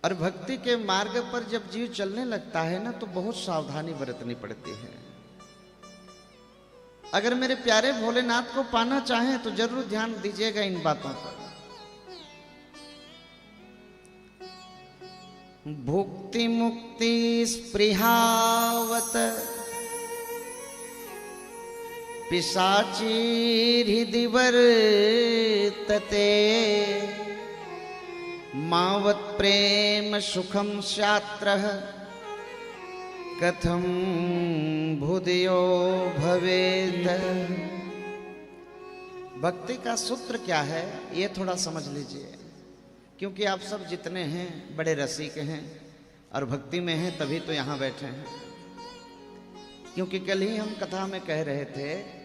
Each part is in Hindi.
और भक्ति के मार्ग पर जब जीव चलने लगता है ना, तो बहुत सावधानी बरतनी पड़ती है। अगर मेरे प्यारे भोलेनाथ को पाना चाहें तो जरूर ध्यान दीजिएगा इन बातों पर। भुक्ति मुक्ति स्पृहावत पिशाची हृदि वर्तते, मावत प्रेम सुखम स्यात्रः कथम भुदयो भवेत। भक्ति का सूत्र क्या है ये थोड़ा समझ लीजिए, क्योंकि आप सब जितने हैं बड़े रसिक हैं और भक्ति में हैं, तभी तो यहाँ बैठे हैं। क्योंकि कल ही हम कथा में कह रहे थे,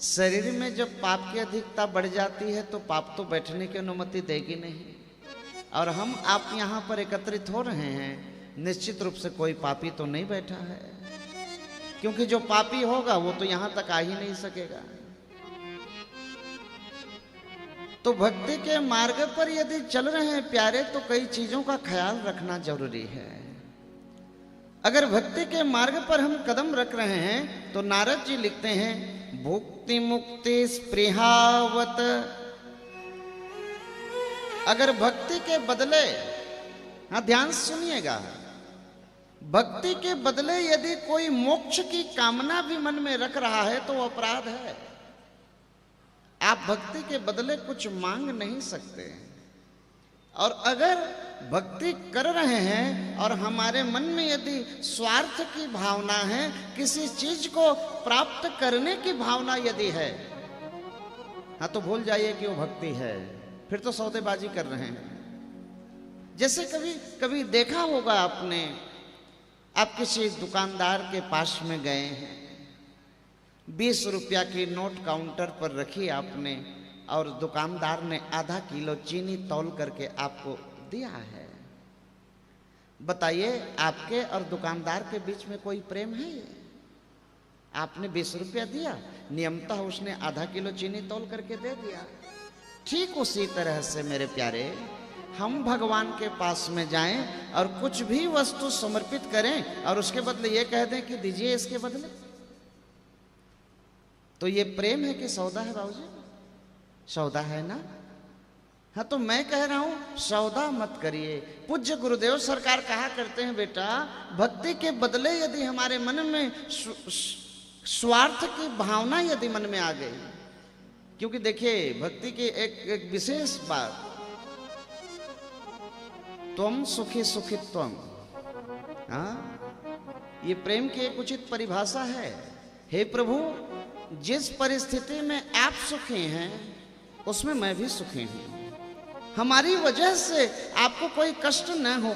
शरीर में जब पाप की अधिकता बढ़ जाती है तो पाप तो बैठने की अनुमति देगी नहीं। और हम आप यहाँ पर एकत्रित हो रहे हैं, निश्चित रूप से कोई पापी तो नहीं बैठा है, क्योंकि जो पापी होगा वो तो यहाँ तक आ ही नहीं सकेगा। तो भक्ति के मार्ग पर यदि चल रहे हैं प्यारे, तो कई चीजों का ख्याल रखना जरूरी है। अगर भक्ति के मार्ग पर हम कदम रख रहे हैं तो नारद जी लिखते हैं, भुक्ति मुक्ति स्पृहावत। अगर भक्ति के बदले, हाँ ध्यान सुनिएगा, भक्ति के बदले यदि कोई मोक्ष की कामना भी मन में रख रहा है तो अपराध है। आप भक्ति के बदले कुछ मांग नहीं सकते। और अगर भक्ति कर रहे हैं और हमारे मन में यदि स्वार्थ की भावना है, किसी चीज को प्राप्त करने की भावना यदि है, हाँ तो भूल जाइए कि वो भक्ति है, फिर तो सौदेबाजी कर रहे हैं। जैसे कभी कभी देखा होगा आपने, आप किसी दुकानदार के पास में गए हैं, 20 रुपया की नोट काउंटर पर रखी आपने, और दुकानदार ने आधा किलो चीनी तौल करके आपको दिया है। बताइए, आपके और दुकानदार के बीच में कोई प्रेम है? ये आपने 20 रुपया दिया, नियमतः उसने आधा किलो चीनी तौल करके दे दिया। ठीक उसी तरह से मेरे प्यारे, हम भगवान के पास में जाएं और कुछ भी वस्तु समर्पित करें और उसके बदले ये कह दें कि दीजिए इसके बदले, तो ये प्रेम है कि सौदा है? बाबूजी सौदा है ना? हाँ तो मैं कह रहा हूं सौदा मत करिए। पूज्य गुरुदेव सरकार कहा करते हैं, बेटा भक्ति के बदले यदि हमारे मन में स्वार्थ की भावना यदि मन में आ गई, क्योंकि देखिए भक्ति की एक विशेष बात, त्वम सुखी सुखित्वम, हाँ ये प्रेम की एक उचित परिभाषा है। हे प्रभु, जिस परिस्थिति में आप सुखी हैं उसमें मैं भी सुखी हूं। हमारी वजह से आपको कोई कष्ट न हो,